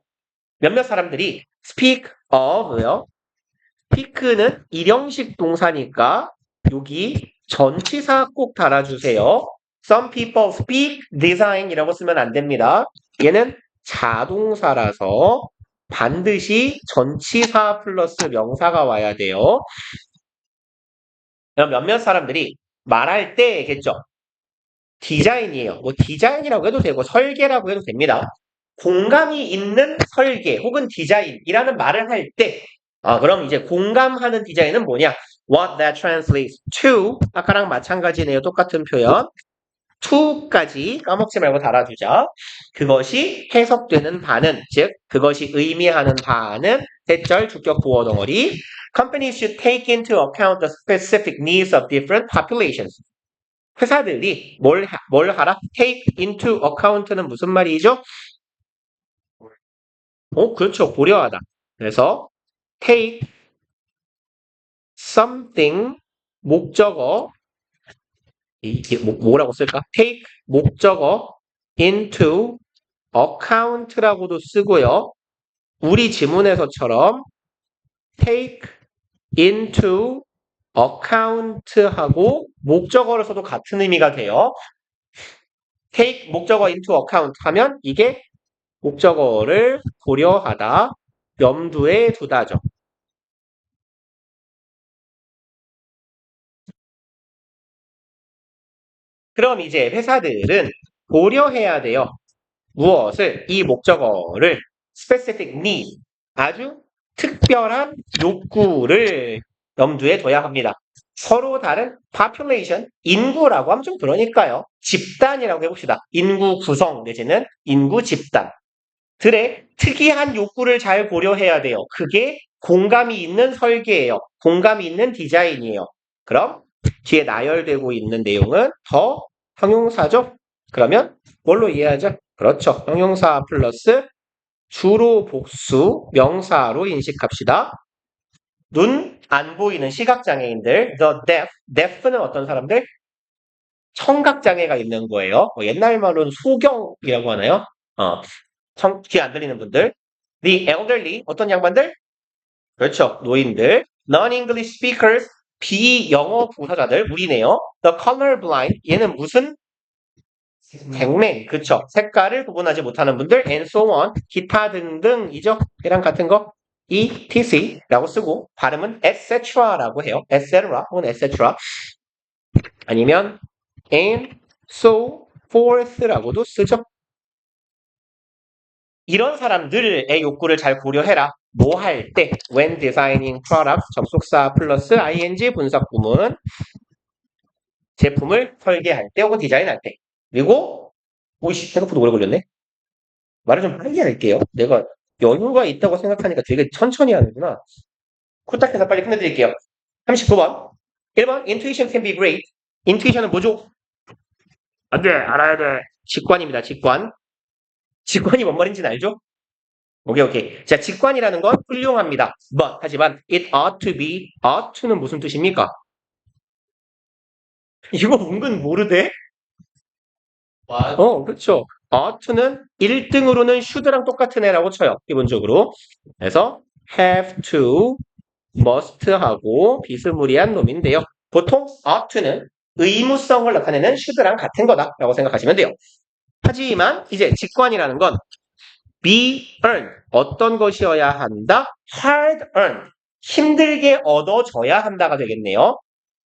몇몇 사람들이 speak of요. speak는 일형식 동사니까 여기 전치사 꼭 달아주세요. Some people speak design이라고 쓰면 안 됩니다. 얘는 자동사라서 반드시 전치사 플러스 명사가 와야 돼요. 그럼 몇몇 사람들이 말할 때겠죠. 디자인이에요. 뭐 디자인이라고 해도 되고 설계라고 해도 됩니다. 공감이 있는 설계 혹은 디자인이라는 말을 할 때, 그럼 이제 공감하는 디자인은 뭐냐? What that translates to, 아까랑 마찬가지네요. 똑같은 표현. to까지 까먹지 말고 달아주자. 그것이 해석되는 바는, 즉 그것이 의미하는 바는 대절 주격 보어 덩어리. Companies should take into account the specific needs of different populations. 회사들이 뭘 하라? take into account는 무슨 말이죠? 그렇죠. 고려하다. 그래서 take something 목적어 이게 뭐라고 쓸까? take 목적어 into account라고도 쓰고요. 우리 지문에서처럼 take into account하고 목적어를 써도 같은 의미가 돼요. take 목적어 into account 하면 이게 목적어를 고려하다, 염두에 두다죠. 그럼 이제 회사들은 고려해야 돼요. 무엇을? 이 목적어를 specific need, 아주 특별한 욕구를 염두에 둬야 합니다. 서로 다른 population, 인구라고 하면 좀 그러니까요. 집단이라고 해봅시다. 인구 구성 내지는 인구 집단. 들의 특이한 욕구를 잘 고려해야 돼요. 그게 공감이 있는 설계예요. 공감이 있는 디자인이에요. 그럼 뒤에 나열되고 있는 내용은 더 형용사죠? 그러면 뭘로 이해하죠? 그렇죠. 형용사 플러스 주로 복수 명사로 인식합시다. 눈 안 보이는 시각장애인들, the deaf, deaf는 어떤 사람들? 청각장애가 있는 거예요. 옛날 말로는 소경이라고 하나요? 귀 안 들리는 분들. The elderly, 어떤 양반들? 그렇죠. 노인들. Non-English speakers, 비영어 부사자들, 우리네요. The colorblind, 얘는 무슨? 백맹, 그쵸. 색깔을 구분하지 못하는 분들, and so on, 기타 등등이죠. 이랑 같은 거, etc.라고 쓰고, 발음은 etc.라고 해요. etc. 혹은 etc. 아니면 and so forth라고도 쓰죠. 이런 사람들의 욕구를 잘 고려해라. 뭐 할 때? When designing product, 접속사 플러스 ing 분석 구문. 제품을 설계할 때 혹은 디자인할 때. 그리고 오이씨 생각보다 오래 걸렸네. 말을 좀 빨리 할게요. 내가 여유가 있다고 생각하니까 되게 천천히 하는구나. 후딱해서 빨리 끝내드릴게요. 39번. 1번 Intuition can be great. Intuition은 뭐죠? 안 돼. 알아야 돼. 직관입니다. 직관. 직관이 뭔 말인지는 알죠? 오케이. 자, 직관이라는 건 훌륭합니다. But, 하지만 it ought to be, ought to는 무슨 뜻입니까? 이거 은근 모르대? what, 그렇죠. ought는 1등으로는 should랑 똑같은 애라고 쳐요. 기본적으로. 그래서 have to, must 하고 비스무리한 놈인데요. 보통 ought는 의무성을 나타내는 should랑 같은 거다라고 생각하시면 돼요. 하지만 이제 직관이라는 건 be earned 어떤 것이어야 한다? hard earned 힘들게 얻어져야 한다가 되겠네요.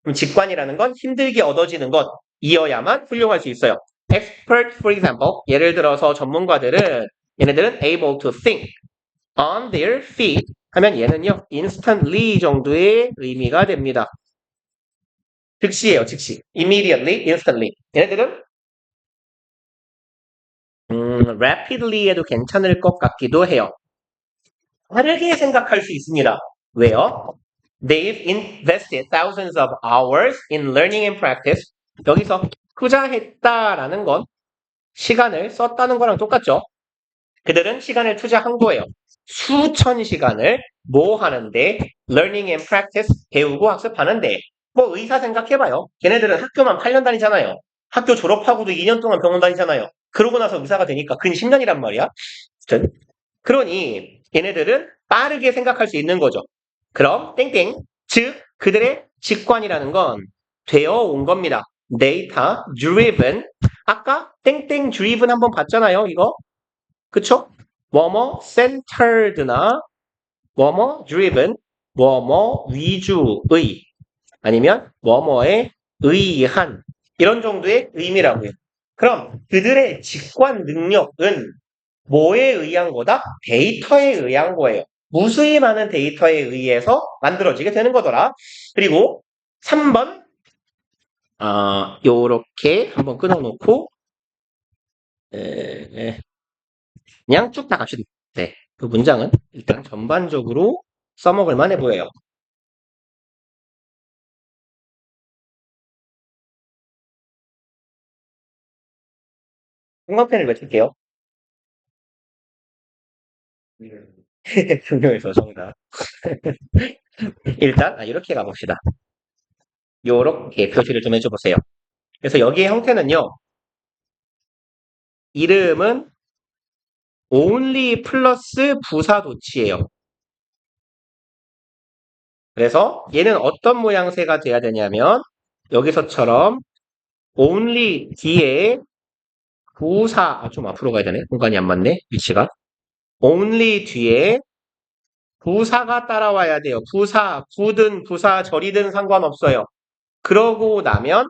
그럼 직관이라는 건 힘들게 얻어지는 것이어야만 훌륭할 수 있어요. expert, for example, 예를 들어서 전문가들은 얘네들은 able to think on their feet 하면 얘는요 instantly 정도의 의미가 됩니다. 즉시예요, 즉시. immediately, instantly. 얘네들은 rapidly에도 괜찮을 것 같기도 해요. 다르게 생각할 수 있습니다. 왜요? They've invested thousands of hours in learning and practice. 여기서 투자했다라는 건 시간을 썼다는 거랑 똑같죠. 그들은 시간을 투자한 거예요. 수천 시간을 뭐 하는데? learning and practice 배우고 학습하는데 뭐 의사 생각해봐요. 걔네들은 학교만 8년 다니잖아요. 학교 졸업하고도 2년 동안 병원 다니잖아요. 그러고 나서 의사가 되니까 근 10년이란 말이야. 그러니 얘네들은 빠르게 생각할 수 있는 거죠. 그럼 땡땡 즉 그들의 직관이라는 건 되어 온 겁니다. 데이터 driven 아까 땡땡 driven 한번 봤잖아요. 이거 그쵸? 뭐뭐 centered나 뭐뭐 driven 뭐뭐 위주의 아니면 뭐뭐에 의한 이런 정도의 의미라고요. 그럼 그들의 직관 능력은 뭐에 의한 거다? 데이터에 의한 거예요. 무수히 많은 데이터에 의해서 만들어지게 되는 거더라. 그리고 3번 요렇게 한번 끊어놓고 그냥 쭉 다 갑시다. 네, 그 문장은 일단 전반적으로 써먹을 만해 보여요. 형광펜을 외칠게요. 분명해서 정답. 일단 이렇게 가봅시다. 요렇게 표시를 좀 해줘 보세요. 그래서 여기의 형태는요. 이름은 only 플러스 부사 도치예요. 그래서 얘는 어떤 모양새가 돼야 되냐면 여기서처럼 only 뒤에 부사 좀 앞으로 가야 되네. 공간이 안 맞네. 위치가. only 뒤에 부사가 따라와야 돼요. 부사, 부든 부사, 절이든 상관없어요. 그러고 나면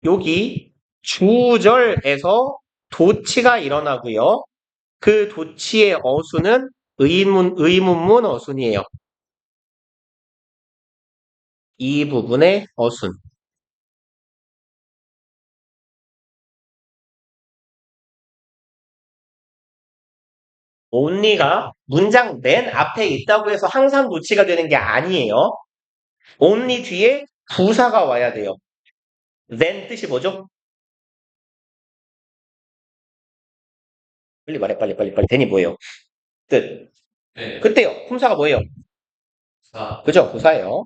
여기 주절에서 도치가 일어나고요. 그 도치의 어수는 의문문 어순이에요. 이 부분의 어순. only가 문장 맨 앞에 있다고 해서 항상 도치가 되는 게 아니에요. only 뒤에 부사가 와야 돼요. then 뜻이 뭐죠? 빨리 말해, 빨리. then이 뭐예요? 뜻. 네, 그때요. 품사가 뭐예요? 사, 그죠? 부사예요.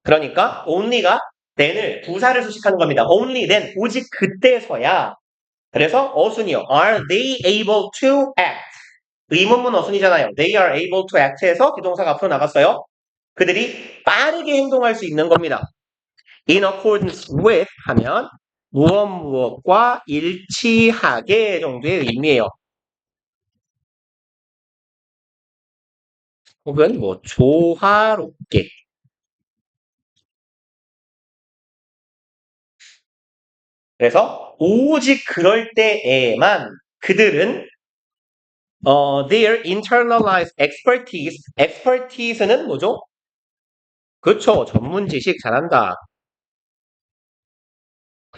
그러니까 only가 then을 부사를 수식하는 겁니다. only then 오직 그때서야. 그래서 어순이요. Are they able to act? 의문문 어순이잖아요. They are able to act에서 비동사가 앞으로 나갔어요. 그들이 빠르게 행동할 수 있는 겁니다. In accordance with 하면 무엇과 일치하게 정도의 의미예요. 혹은 뭐 조화롭게. 그래서 오직 그럴 때에만 그들은 their internalized expertise는 뭐죠? 그렇죠. 전문 지식 잘한다.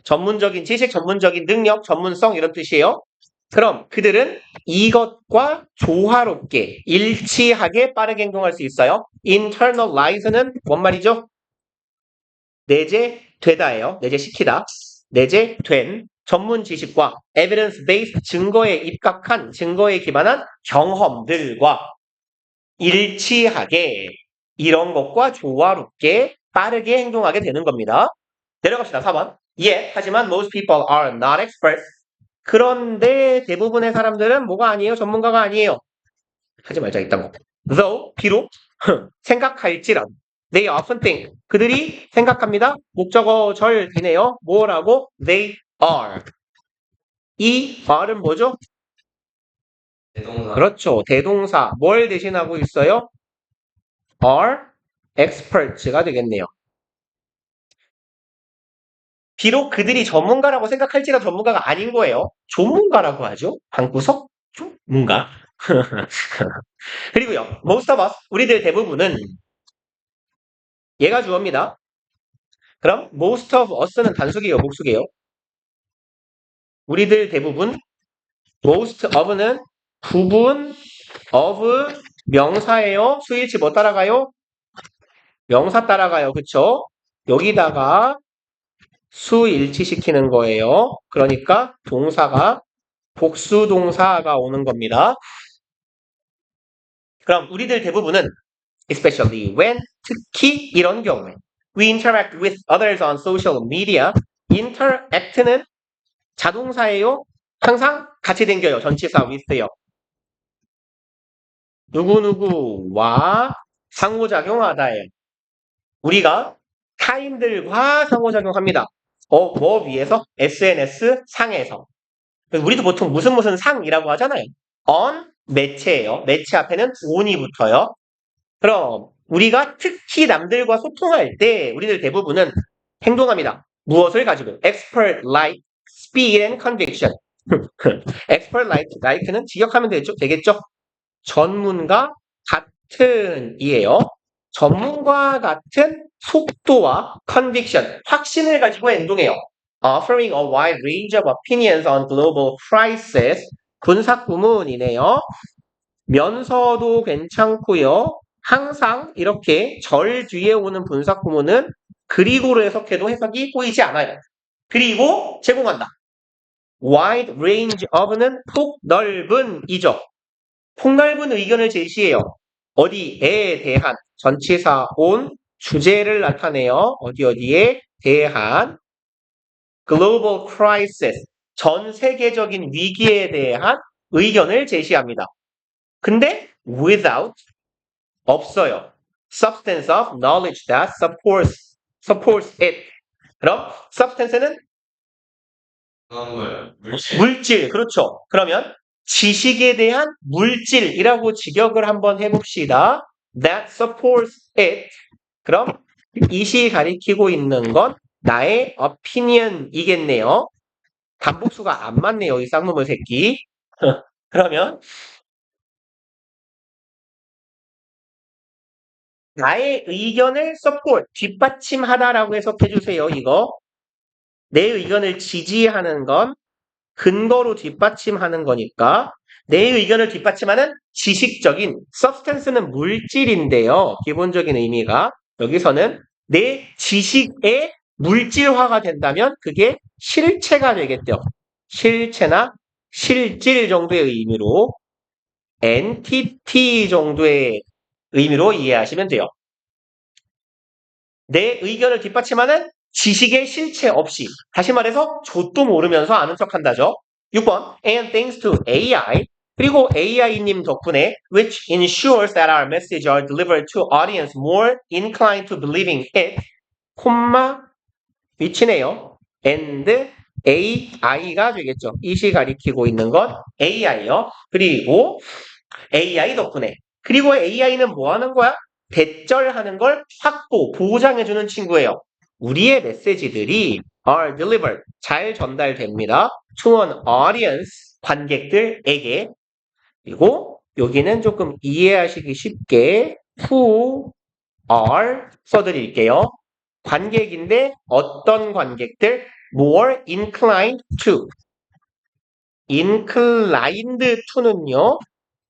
전문적인 지식, 전문적인 능력, 전문성 이런 뜻이에요. 그럼 그들은 이것과 조화롭게 일치하게 빠르게 행동할 수 있어요. internalize는 뭔 말이죠? 내재되다예요. 내재시키다. 내재된 전문 지식과 evidence based 증거에 입각한 증거에 기반한 경험들과 일치하게 이런 것과 조화롭게 빠르게 행동하게 되는 겁니다. 내려갑시다. 4번. Yet, 하지만 most people are not experts. 그런데 대부분의 사람들은 뭐가 아니에요? 전문가가 아니에요. 하지 말자, 이딴 거. Though, 비록, 생각할지라도. They often think. 그들이 생각합니다. 목적어 절이네요. 뭐라고? They are. 이 are은 뭐죠? 대동사. 그렇죠. 대동사. 뭘 대신하고 있어요? are experts가 되겠네요. 비록 그들이 전문가라고 생각할지라도 전문가가 아닌 거예요. 조문가라고 하죠. 방구석 조문가. 그리고요. most of us, 우리들 대부분은 얘가 주어입니다. 그럼 most of us는 단수기예요, 복수기예요? 우리들 대부분 most of는 부분 of 명사예요. 수일치 뭐 따라가요? 명사 따라가요. 그쵸? 여기다가 수일치시키는 거예요. 그러니까 동사가 복수 동사가 오는 겁니다. 그럼 우리들 대부분은 especially when, 특히 이런 경우에 we interact with others on social media. interact는 자동사예요. 항상 같이 댕겨요. 전치사 with요. 누구누구와 상호작용하다예요. 우리가 타인들과 상호작용합니다. 뭐 위에서? SNS 상에서. 우리도 보통 무슨 상이라고 하잖아요. on 매체예요. 매체 앞에는 on이 붙어요. 그럼 우리가 특히 남들과 소통할 때 우리들 대부분은 행동합니다. 무엇을 가지고? expert like, speed and conviction. expert like는 직역하면 되겠죠? 전문가 같은 이에요. 전문가 같은 속도와 conviction, 확신을 가지고 행동해요. Offering a wide range of opinions on global crisis. 군사구문이네요. 면서도 괜찮고요. 항상 이렇게 절 뒤에 오는 분사구문은 그리고로 해석해도 해석이 꼬이지 않아요. 그리고 제공한다. wide range of는 폭넓은이죠. 폭넓은 의견을 제시해요. 어디에 대한 전치사 on 주제를 나타내요. 어디에 대한 global crisis 전 세계적인 위기에 대한 의견을 제시합니다. 근데 without 없어요. substance of knowledge that supports it. 그럼 substance는 물질, 그렇죠. 그러면 지식에 대한 물질이라고 직역을 한번 해봅시다. That supports it. 그럼 이시 가리키고 있는 건 나의 opinion이겠네요. 단복수가 안 맞네요, 이 쌍놈의 새끼. 그러면 나의 의견을 support, 뒷받침하다라고 해석해주세요, 이거. 내 의견을 지지하는 건 근거로 뒷받침하는 거니까 내 의견을 뒷받침하는 지식적인 substance는 물질인데요. 기본적인 의미가 여기서는 내 지식의 물질화가 된다면 그게 실체가 되겠죠. 실체나 실질 정도의 의미로 entity 정도의 의미로 이해하시면 돼요. 내 의견을 뒷받침하는 지식의 실체 없이, 다시 말해서 좆도 모르면서 아는 척한다죠. 6번 and thanks to AI, 그리고 AI님 덕분에 which ensures that our message are delivered to audience more inclined to believing it, 콤마 위치네요. and AI가 되겠죠. 이시 가리키고 있는 건 AI요. 그리고 AI 덕분에, 그리고 AI는 뭐 하는 거야? 대절하는 걸 확보, 보장해주는 친구예요. 우리의 메시지들이 are delivered, 잘 전달됩니다. to an audience, 관객들에게. 그리고 여기는 조금 이해하시기 쉽게 who are 써드릴게요. 관객인데 어떤 관객들? more inclined to. inclined to는요.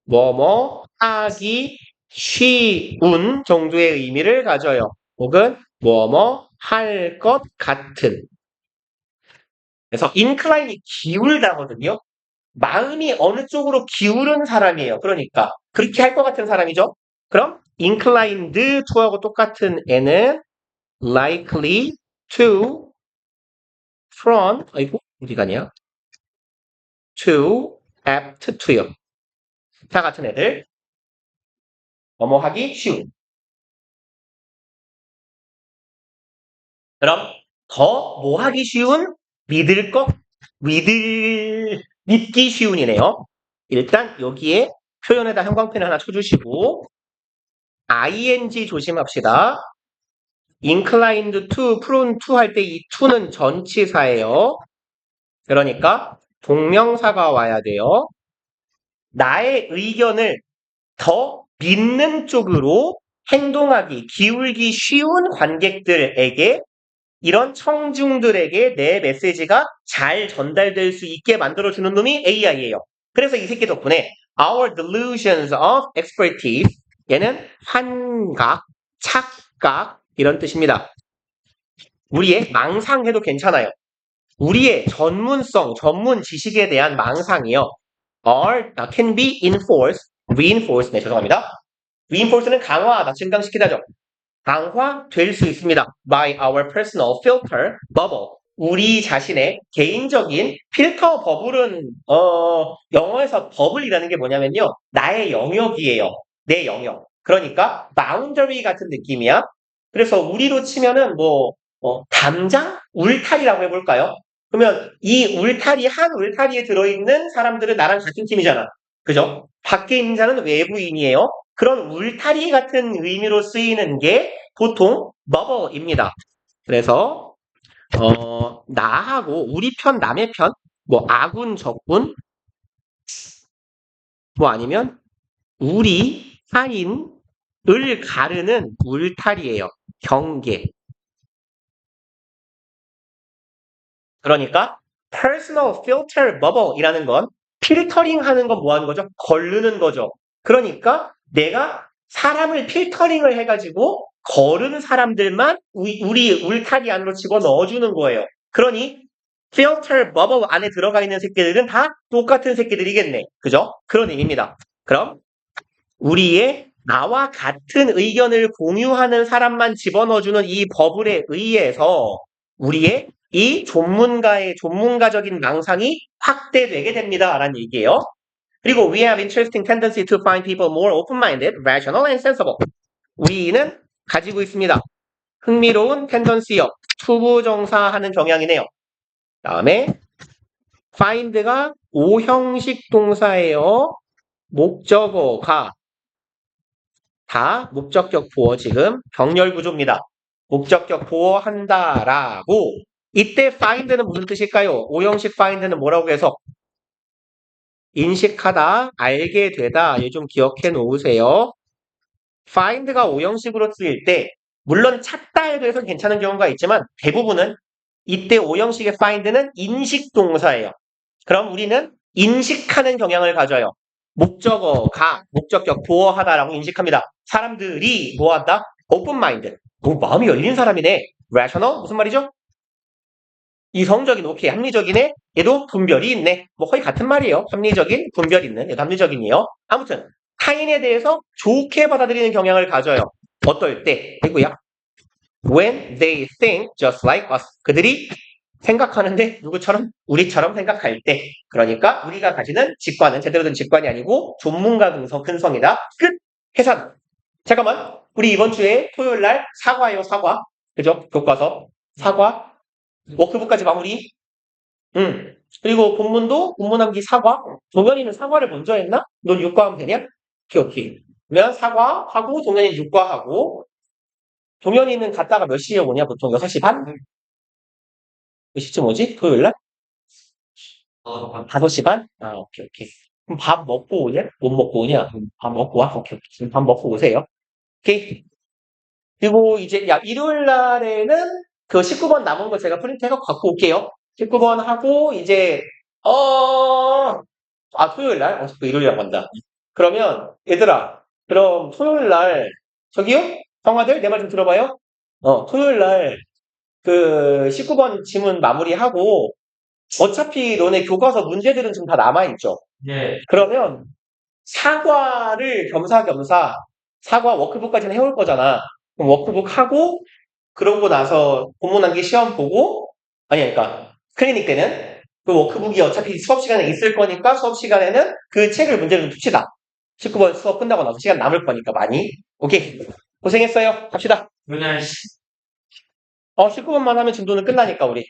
뭐뭐 하기 쉬운 정도의 의미를 가져요. 혹은 뭐뭐 할 것 같은. 그래서 incline이 기울다거든요. 마음이 어느 쪽으로 기울은 사람이에요. 그러니까 그렇게 할 것 같은 사람이죠. 그럼 inclined to하고 똑같은 애는 likely to from, 아이고, 어디 가냐? to, apt to요. 다 같은 애들. 뭐뭐 하기 쉬운. 그럼 더 뭐 하기 쉬운? 믿기 쉬운이네요. 일단 여기에 표현에다 형광펜 하나 쳐주시고 ing 조심합시다. inclined to, prone to 할 때 이 to는 전치사예요. 그러니까 동명사가 와야 돼요. 나의 의견을 더 믿는 쪽으로 행동하기, 기울기 쉬운 관객들에게 이런 청중들에게 내 메시지가 잘 전달될 수 있게 만들어주는 놈이 AI예요. 그래서 이 새끼 덕분에 our delusions of expertise 얘는 환각, 착각 이런 뜻입니다. 우리의 망상해도 괜찮아요. 우리의 전문성, 전문 지식에 대한 망상이요. can be reinforced, 네, 죄송합니다. reinforce는 강화하다, 증강시키다죠. 강화될 수 있습니다. by our personal filter bubble. 우리 자신의 개인적인 필터 버블은 영어에서 버블이라는 게 뭐냐면요. 나의 영역이에요. 내 영역. 그러니까 boundary 같은 느낌이야. 그래서 우리로 치면은 담장? 울타리라고 해볼까요? 그러면 이 울타리, 한 울타리에 들어있는 사람들은 나랑 같은 팀이잖아. 그죠? 밖에 있는 자는 외부인이에요. 그런 울타리 같은 의미로 쓰이는 게 보통 bubble입니다. 그래서 나하고 우리 편, 남의 편, 아군, 적군, 아니면 우리 타인을 가르는 울타리예요. 경계. 그러니까 personal filter bubble이라는 건 필터링 하는 건 뭐 하는 거죠? 거르는 거죠. 그러니까 내가 사람을 필터링을 해가지고 거르는 사람들만 우리 울타리 안으로 집어넣어주는 거예요. 그러니 filter bubble 안에 들어가 있는 새끼들은 다 똑같은 새끼들이겠네. 그죠? 그런 의미입니다. 그럼 우리의 나와 같은 의견을 공유하는 사람만 집어넣어주는 이 버블에 의해서 우리의 이 전문가적인 망상이 확대되게 됩니다. 라는 얘기예요. 그리고 we have interesting tendency to find people more open-minded, rational, and sensible. 우리는 가지고 있습니다. 흥미로운 텐던시요. 투부정사하는 경향이네요. 다음에 find가 오형식 동사예요. 목적어가 다 목적격 보어 지금 병렬 구조입니다. 목적격 보어한다라고 이때 find는 무슨 뜻일까요? 오형식 find는 뭐라고 해서 인식하다, 알게 되다. 얘 좀 기억해 놓으세요. find가 오형식으로 쓰일 때 물론 찾다에도 해서 괜찮은 경우가 있지만 대부분은 이때 오형식의 find는 인식 동사예요. 그럼 우리는 인식하는 경향을 가져요. 목적어가 목적격 보어하다라고 인식합니다. 사람들이 뭐한다? open mind. 마음이 열린 사람이네. rational 무슨 말이죠? 이성적인, 오케이, 합리적이네. 얘도 분별이 있네. 거의 같은 말이에요. 합리적인, 분별 있는. 얘도 합리적인이요. 아무튼 타인에 대해서 좋게 받아들이는 경향을 가져요. 어떨 때? 아이고야. When they think just like us. 그들이 생각하는데 누구처럼? 우리처럼 생각할 때. 그러니까 우리가 가지는 직관은 제대로 된 직관이 아니고 전문가 근성이다. 끝! 해산. 잠깐만. 우리 이번 주에 토요일 날 사과예요, 사과. 그죠? 교과서. 사과. 워크북까지 마무리. 그리고 본문 암기 사과. 동현이는 사과를 먼저 했나? 넌 육과하면 되냐? 오케이. 그러면 사과하고 동현이 육과하고 동현이는 갔다가 몇 시에 오냐? 보통 6시 반? 몇 시쯤 오지? 토요일 날? 5시 반? 아, 오케이. 그럼 밥 먹고 오냐? 못 먹고 오냐? 밥 먹고 와? 오케이. 지금 밥 먹고 오세요. 오케이. 그리고 이제, 일요일 날에는 그 19번 남은 거 제가 프린트해서 갖고 올게요. 19번 하고, 이제, 토요일 날? 일요일 날 간다. 그러면, 얘들아, 그럼 토요일 날, 저기요? 형아들, 내 말 좀 들어봐요. 토요일 날, 그 19번 지문 마무리하고, 어차피 너네 교과서 문제들은 지금 다 남아있죠? 네. 그러면 사과를 겸사겸사 사과 워크북까지는 해올 거잖아. 그럼 워크북 하고 그러고 나서 본문 암기 시험 보고 그러니까 클리닉 때는 그 워크북이 어차피 수업 시간에 있을 거니까 수업 시간에는 그 책을 문제를 좀 풉시다. 19번 수업 끝나고 나서 시간 남을 거니까 많이. 오케이. 고생했어요. 갑시다. 그냥 19번만 하면 진도는 끝나니까 우리.